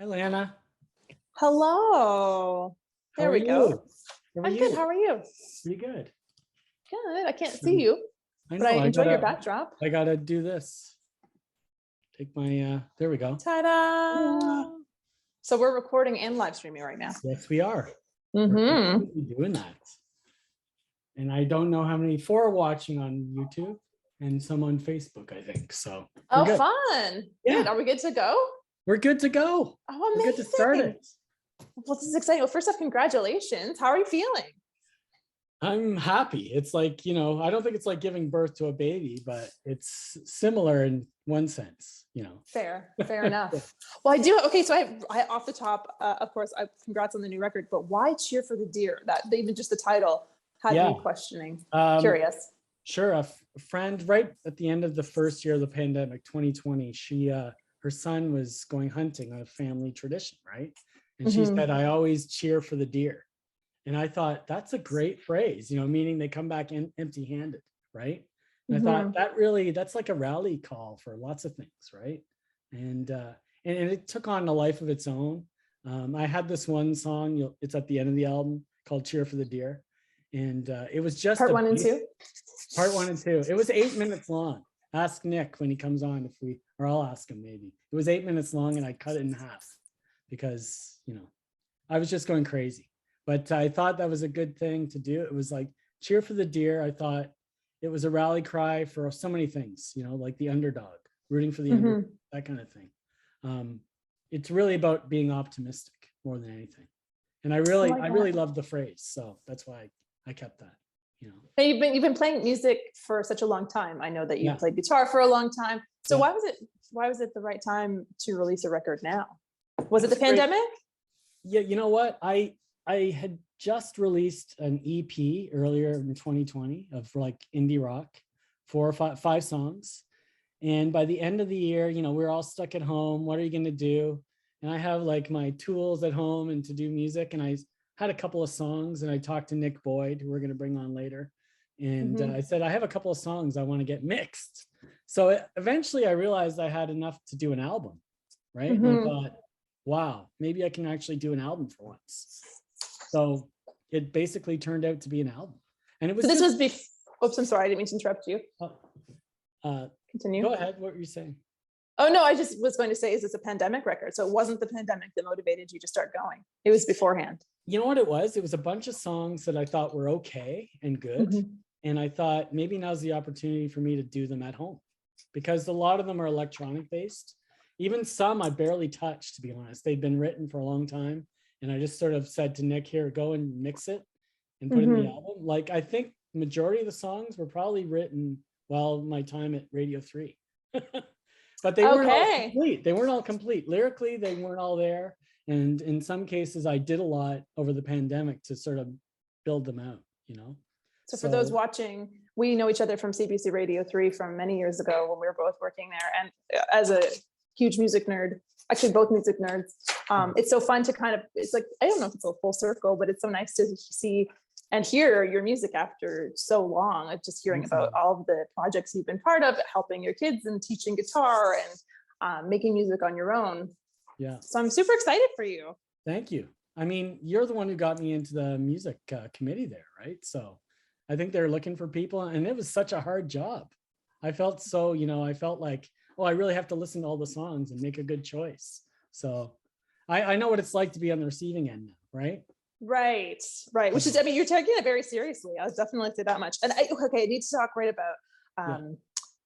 Hi, Lana. Hello. How There are we go. you? How are I'm you? good. How are you? Pretty good. Good. I can't see you, I but know. I enjoy your backdrop. I gotta do this. Take my. There we go. Ta-da! So we're recording and live streaming right now. Yes, we are. Mm-hmm. We're completely doing that. And I don't know how many. 4 are watching on YouTube and some on Facebook, I think. So. Oh, good. fun. Yeah. Good. Are we good to go? We're good to go. Oh, We're amazing. good to start it. Well, this is exciting. Well, first off, congratulations. How are you feeling? I'm happy. It's like, I don't think it's like giving birth to a baby, but it's similar in one sense, Fair enough. Well, I do. Okay, so I off the top, of course, congrats on the new record, but why Cheer for the Deer? That even just the title had me questioning. Curious. Sure. A friend right at the end of the first year of the pandemic, 2020, her son was going hunting, a family tradition, right? And she said, I always cheer for the deer. And I thought, that's a great phrase, meaning they come back empty-handed, right? And I thought that's like a rally call for lots of things, right? And it took on a life of its own. I had this one song, it's at the end of the album, called Cheer for the Deer. And it was just Part 1 and 2? Part 1 and 2. It was 8 minutes long. Ask Nick when he comes on or I'll ask him maybe. It was 8 minutes long and I cut it in half because, I was just going crazy. But I thought that was a good thing to do. It was like Cheer for the Deer. I thought it was a rally cry for so many things, like the underdog, rooting for the underdog, that kind of thing. It's really about being optimistic more than anything. And I really love the phrase. So that's why I kept that. Hey, you've been playing music for such a long time. I know that you played guitar for a long time. So why was it the right time to release a record now? Was it the pandemic? Yeah, you know what? I had just released an EP earlier in 2020 of like indie rock, 4 or 5 songs. And by the end of the year, we're all stuck at home. What are you going to do? And I have like my tools at home and to do music. And I had a couple of songs and I talked to Nick Boyd, who we're going to bring on later. And I said, I have a couple of songs I want to get mixed. So eventually I realized I had enough to do an album, right? And I thought, wow, maybe I can actually do an album for once. So it basically turned out to be an album. And it was oops, I'm sorry, I didn't mean to interrupt you. Continue. Go ahead. What were you saying? Oh, no, I just was going to say, is this a pandemic record? So it wasn't the pandemic that motivated you to start going. It was beforehand. You know what it was? It was a bunch of songs that I thought were okay and good. And I thought maybe now's the opportunity for me to do them at home because a lot of them are electronic based. Even some I barely touched, to be honest. They'd been written for a long time. And I just sort of said to Nick, here, go and mix it and put it in the album. Like, I think majority of the songs were probably written while my time at Radio 3. But they weren't all complete. They weren't all complete. Lyrically, they weren't all there. And in some cases, I did a lot over the pandemic to sort of build them out, So for those watching, we know each other from CBC Radio 3 from many years ago when we were both working there. And as a huge music nerd, actually both music nerds, it's so fun to it's like, I don't know if it's a full circle, but it's so nice to see and hear your music after so long of just hearing about all of the projects you've been part of, helping your kids and teaching guitar and making music on your own. Yeah. So I'm super excited for you. Thank you. I mean, you're the one who got me into the music committee there, right? So I think they're looking for people and it was such a hard job. I felt so, I felt like, oh, I really have to listen to all the songs and make a good choice. So I know what it's like to be on the receiving end now, right? Right. Which is, I mean, you're taking it very seriously. I'll definitely say that much. And I need to talk right about,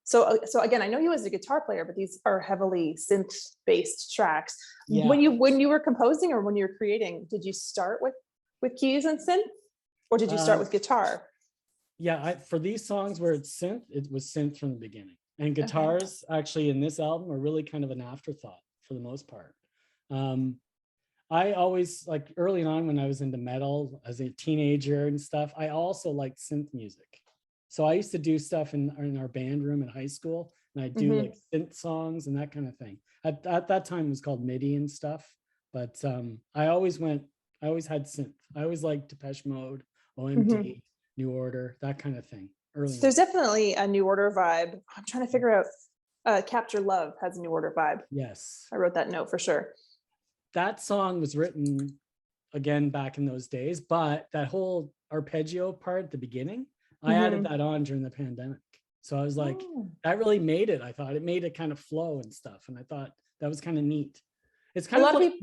so again, I know you as a guitar player, but these are heavily synth-based tracks. Yeah. When you were composing or when you were creating, did you start with keys and synth, or did you start with guitar? Yeah, for these songs where it's synth, it was synth from the beginning. And guitars actually in this album are really kind of an afterthought for the most part. I always, like early on when I was into metal as a teenager and stuff, I also liked synth music. So I used to do stuff in our band room in high school, and I do like synth songs and that kind of thing. At that time it was called MIDI and stuff, but I always had synth. I always liked Depeche Mode, OMD, New Order, that kind of thing. So there's definitely a New Order vibe. I'm trying to figure out, Capture Love has a New Order vibe. Yes. I wrote that note for sure. that song was written again back in those days, but that whole arpeggio part at the beginning, I added that on during the pandemic. So I was like, that really made it. I thought it made it kind of flow and stuff. And I thought that was kind of neat. It's kind of like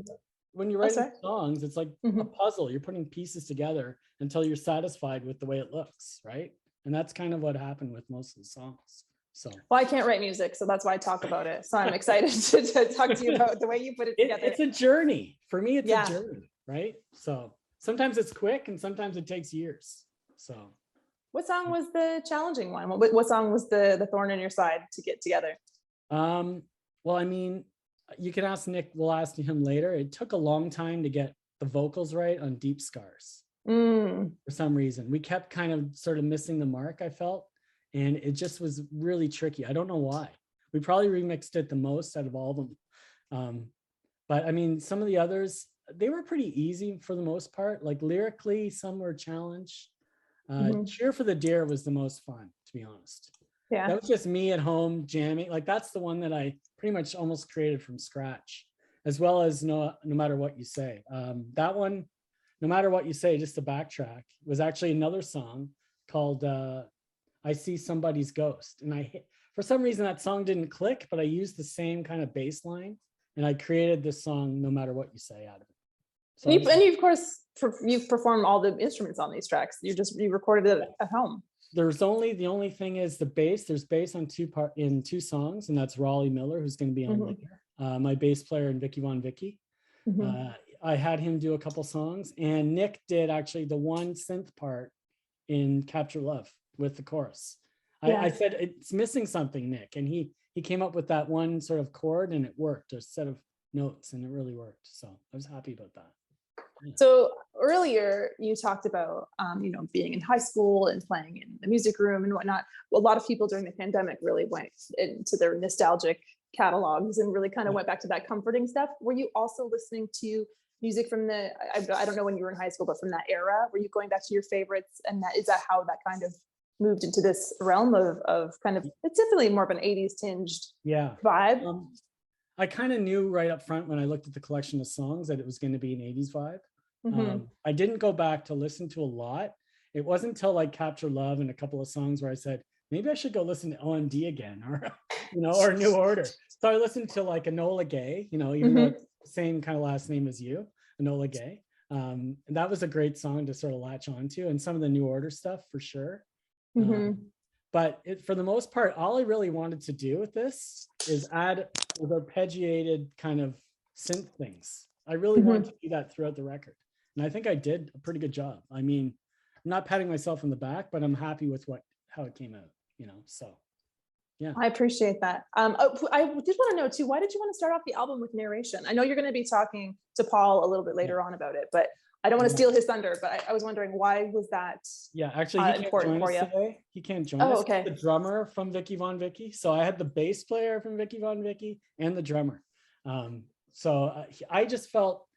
when you're writing songs, it's like a puzzle. You're putting pieces together until you're satisfied with the way it looks, right? And that's kind of what happened with most of the songs. So, well, I can't write music, so that's why I talk about it. So I'm excited to talk to you about the way you put it together. It's a journey. For me, it's a journey, right? So sometimes it's quick and sometimes it takes years. So what song was the challenging one? What song was the thorn in your side to get together? Well, I mean, you can ask Nick, we'll ask him later. It took a long time to get the vocals right on Deep Scars. For some reason. We kept kind of sort of missing the mark, I felt. And it just was really tricky. I don't know why. We probably remixed it the most out of all of them. But I mean, some of the others, they were pretty easy for the most part. Like lyrically, some were challenged. Cheer for the Deer was the most fun, to be honest. Yeah. That was just me at home jamming. Like that's the one that I pretty much almost created from scratch, as well as No Matter What You Say. That one, No Matter What You Say, just to backtrack, was actually another song called I See Somebody's Ghost. And for some reason that song didn't click, but I used the same kind of bass line and I created this song, No Matter What You Say, out of it. So and you, of course, you've performed all the instruments on these tracks. You recorded it at home. The only thing is the bass. There's bass on two songs, and that's Raleigh Miller, who's going to be on later. My bass player and Vicky Von Vicky. I had him do a couple songs, and Nick did actually the one synth part in Capture Love with the chorus. I said it's missing something, Nick, and he came up with that one sort of chord, and it worked, a set of notes, and it really worked. So I was happy about that. So earlier you talked about, being in high school and playing in the music room and whatnot. A lot of people during the pandemic really went into their nostalgic catalogs and really kind of went back to that comforting stuff. Were you also listening to music from I don't know when you were in high school, but from that era? Were you going back to your favorites? And is that how that kind of moved into this realm of kind of, it's definitely more of an 80s tinged vibe? I kind of knew right up front when I looked at the collection of songs that it was going to be an 80s vibe. I didn't go back to listen to a lot. It wasn't until like Capture Love and a couple of songs where I said, maybe I should go listen to OMD again, or, or New Order. So I listened to like Lana Gay, even though it's the same kind of last name as you, Lana Gay. And that was a great song to sort of latch onto, and some of the New Order stuff for sure. But for the most part, all I really wanted to do with this is add the arpeggiated kind of synth things. I really wanted to do that throughout the record. And I think I did a pretty good job. I mean, I'm not patting myself on the back, but I'm happy with how it came out, so yeah. I appreciate that. I did want to know too, why did you want to start off the album with narration? I know you're going to be talking to Paul a little bit later on about it, but I don't want to steal his thunder, but I was wondering, why was that actually he can't join us today. He can't join us. Okay. The drummer from Vicky Von Vicky. So I had the bass player from Vicky Von Vicky and the drummer. So I just felt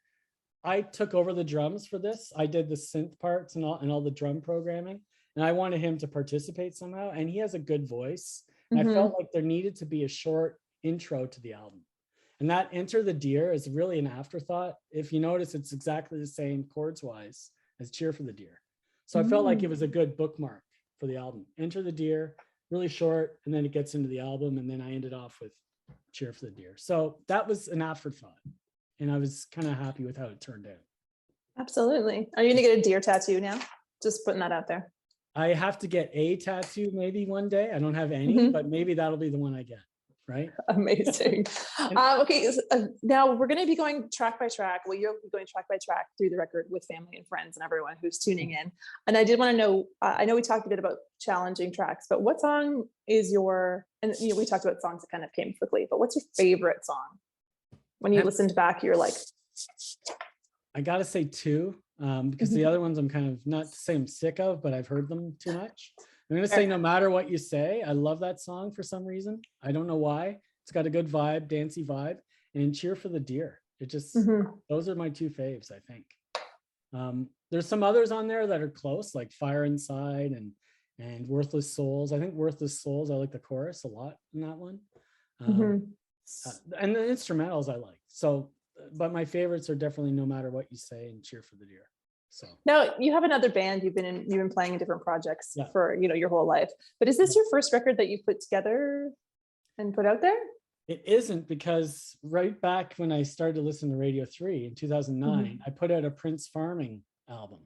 I took over the drums for this. I did the synth parts and all the drum programming, and I wanted him to participate somehow. And he has a good voice. And I felt like there needed to be a short intro to the album. And that Enter the Deer is really an afterthought. If you notice, it's exactly the same chords wise as Cheer for the Deer. So I felt like it was a good bookmark for the album. Enter the Deer, really short, and then it gets into the album. And then I ended off with Cheer for the Deer. So that was an afterthought. And I was kind of happy with how it turned out. Absolutely. Are you going to get a deer tattoo now? Just putting that out there. I have to get a tattoo maybe one day. I don't have any, but maybe that'll be the one I get. Right? Amazing. Okay, so, now we're going to be going track by track. Well, you'll be going track by track through the record with family and friends and everyone who's tuning in. And I did want to know, I know we talked a bit about challenging tracks, but what song is and we talked about songs that kind of came quickly, but what's your favorite song? When you listened back, you're like, I gotta say two, because the other ones I'm kind of, not to say I'm sick of, but I've heard them too much. I'm gonna say No Matter What You Say. I love that song for some reason. I don't know why. It's got a good vibe, dancey vibe. And Cheer for the Deer. It just, those are my two faves, I think. There's some others on there that are close, like Fire Inside and Worthless Souls. I think Worthless Souls, I like the chorus a lot in that one. And the instrumentals I like. So but my favorites are definitely No Matter What You Say and Cheer for the Deer. So now you have another band you've been playing in different projects Yeah. for, you know, your whole life. But is this your first record that you put together and put out there? it isn't, because right back when I started to listen to Radio 3 in 2009, I put out a Prince Farming album.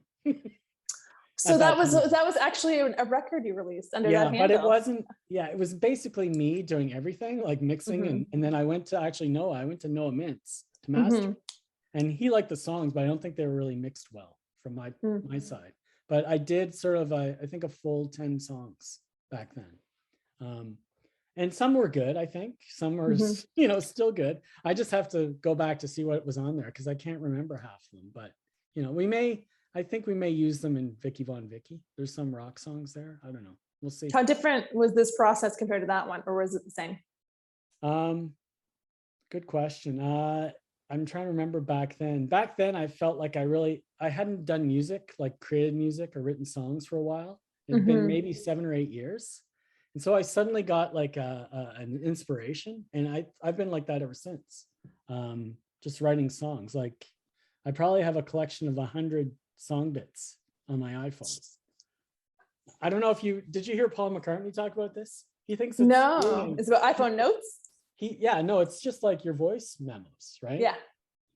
So At that was time. actually a record you released under Yeah, that but it handle. wasn't. Yeah, it was basically me doing everything, like mixing, and then I went to Noah. I went to Noah Mintz to master, and he liked the songs, but I don't think they were really mixed well from my side. But I did sort of I think a full 10 songs back then. And some were good. I think some were, you know, still good. I just have to go back to see what was on there, because I can't remember half of them. But, you know, I think we may use them in Vicky Von Vicky. There's some rock songs there. I don't know. We'll see. How different was this process compared to that one, or was it the same? Good question. I'm trying to remember back then. Back then, I felt like I hadn't done music, like created music or written songs for a while. It'd been maybe 7 or 8 years. And so I suddenly got like an inspiration, and I've been like that ever since. Just writing songs. Like I probably have a collection of 100 song bits on my iPhone. I don't know if did you hear Paul McCartney talk about this? He thinks it's it's about iPhone notes. No, it's just like your voice memos, right? Yeah.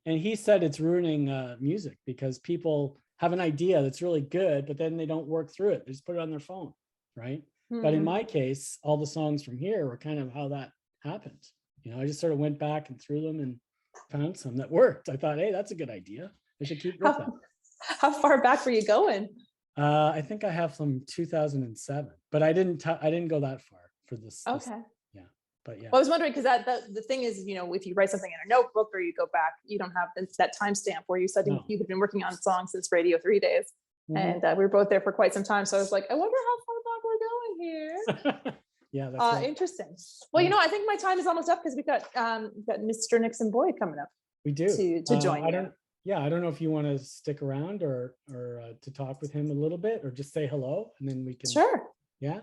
And he said it's ruining music, because people have an idea that's really good, but then they don't work through it. They just put it on their phone, right? But in my case, all the songs from here were kind of how that happened. You know, I just sort of went back and through them and found some that worked. I thought, hey, that's a good idea. I should keep with that. How far back were you going? I think I have from 2007, but I didn't go that far for this. Okay. But yeah. Well, I was wondering, because the thing is, you know, if you write something in a notebook or you go back, you don't have that timestamp where you said you had been working on songs since Radio 3 days. And we were both there for quite some time. So I was like, I wonder how far back we're going here. Yeah, that's right. Interesting. Well, you know, I think my time is almost up, because we've got Mr. Nixon Boyd coming up. We do. To join you. I don't know if you want to stick around or to talk with him a little bit, or just say hello, and then we can. Sure. Yeah.